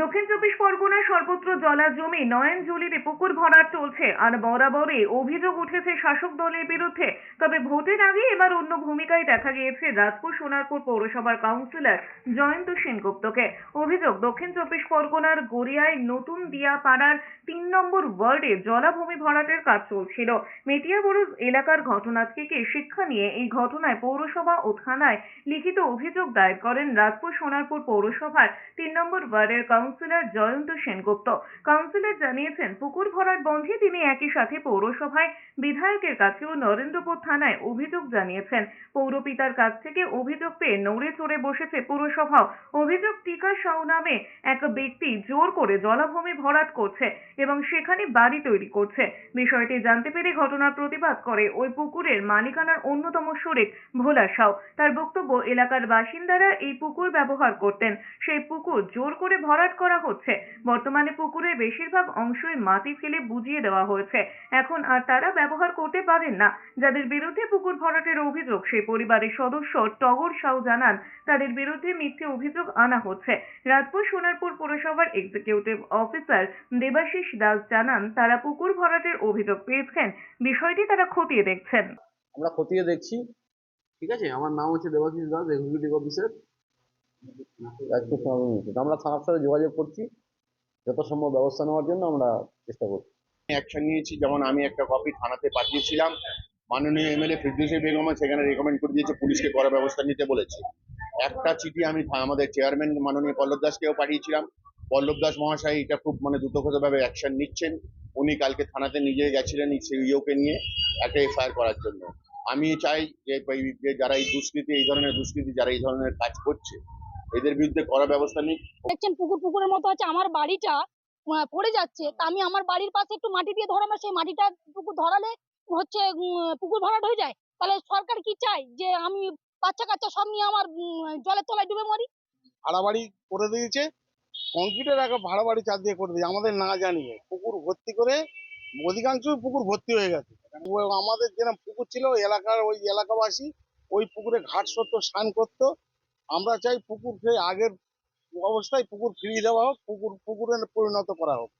দক্ষিণ চব্বিশ পরগনার সর্বত্র জলা জমি নয়নজলিতে পুকুর ভরাট চলছে আর বরাবরই অভিযোগ উঠেছে শাসক দলের বিরুদ্ধে। তবে ভোটের আগে এবার অন্য ভূমিকায় দেখা গিয়েছে রাজপুর সোনারপুর পৌরসভার কাউন্সিলর জয়ন্ত সেনগুপ্তকে। অভিযোগ, দক্ষিণ চব্বিশ পরগনার গড়িয়ায় নতুন দিয়াপাড়ার 3 নম্বর ওয়ার্ডে জলাভূমি ভরাটের কাজ চলছিল। মেটিয়াবুরুজ এলাকার ঘটনা থেকে শিক্ষা নিয়ে এই ঘটনায় পৌরসভা ও থানায় লিখিত অভিযোগ দায়ের করেন রাজপুর সোনারপুর পৌরসভার 3 নম্বর ওয়ার্ডের কাউন্সিলর জয়ন্ত সেনগুপ্ত। কাউন্সিলর জানিয়েছেন, পুকুর ভরাট বন্ধে তিনি একই সাথে পৌরসভায় বিধায়কের কাছেও নরেন্দ্রপুর থানায় অভিযোগ জানিয়েছেন। পৌরপিতার কাছ থেকে অভিযোগ পেয়ে নড়ে চড়ে বসেছে পুরসভাও। অভিযোগ, টিকা সাউ নামে এক ব্যক্তি জোর করে জলাভূমি ভরাট করছে এবং সেখানে বাড়ি তৈরি করছে। বিষয়টি জানতে পেরে ঘটনার প্রতিবাদ করে ওই পুকুরের মালিকানার অন্যতম শরিক ভোলা সাউ। তার বক্তব্য, এলাকার বাসিন্দারা এই পুকুর ব্যবহার করতেন, সেই পুকুর জোর করে ভরাট করা হচ্ছে। বর্তমানে পুকুরের বেশিরভাগ অংশই মাটি ফেলে বুঝিয়ে দেওয়া হয়েছে, এখন আর তারা ব্যবহার করতে পারেন না। যাদের বিরুদ্ধে পুকুর ভরাটের অভিযোগ, সেই পরিবারের সদস্য টগর সাউ জানান, তাদের বিরুদ্ধে মিথ্যে অভিযোগ আনা হচ্ছে। রাজপুর সোনারপুর পৌরসভার এক্সিকিউটিভ অফিসার দেবাশিস দাস জানান, তারা পুকুর ভরাটের অভিযোগ পেয়েছেন, বিষয়টি তারা খতিয়ে দেখছেন। আমরা খতিয়ে দেখছি। ঠিক আছে, আমার নাম হচ্ছে দেবাশিস দাস, এক্সিকিউটিভ অফিসার রাজপুর সোনারপুর। আমরা থানার সাথে যোগাযোগ করছি, যত সম্ভব ব্যবস্থা নেওয়ার জন্য আমরা চেষ্টা করছি। অ্যাকশন নিয়েছি, যেমন আমি একটা কপি থানাতে পাঠিয়েছিলাম, মাননীয় এমএলএ ফিরদৌসী বেগম সেখানে রেকমেন্ড করে দিয়েছে পুলিশকে কড়া ব্যবস্থা নিতে বলেছে। একটা চিঠি আমি আমাদের চেয়ারম্যান মাননীয় পল্লব দাসকেও পাঠিয়েছিলাম। পল্লব দাস মহাশয় এটা খুব দ্রুতগতভাবে অ্যাকশন নিচ্ছেন। উনি কালকে থানাতে নিজে গেছিলেন সিইওকে নিয়ে একটা এফআইআর করার জন্য। আমি চাই যে যারা এই ধরনের দুষ্কৃতি যারা এই ধরনের কাজ করছে, এদের বিরুদ্ধে কড়া ব্যবস্থা নিক। দেখছেন পুকুরের মতো আছে, আমার বাড়িটা পড়ে যাচ্ছে, তা আমি আমার বাড়ির পাশে একটু মাটি দিয়ে ধরাবো, সেই মাটিটা পুকুর ধরালে হচ্ছে পুকুর ভরাট হয়ে যায়। তাহলে সরকার কি চায় যে আমি বাচ্চা কাচ্চা সব নিয়ে আমার জলের তলায় ডুবে মরি? ভাড়া বাড়ি করে দিয়েছে, কংক্রিটের একটা ভাড়া বাড়ি চার দিয়ে করে দিয়েছে আমাদের না জানিয়ে। পুকুর ভর্তি করে অধিকাংশ পুকুর ভর্তি হয়ে গেছে। আমাদের যেরকম পুকুর ছিল এলাকার ওই এলাকাবাসী ওই পুকুরে ঘাট সত্য স্নান করতো। আমরা চাই পুকুর সেই আগের অবস্থায় পুকুর ফিরিয়ে দেওয়া হোক, পুকুরে পরিণত করা হোক।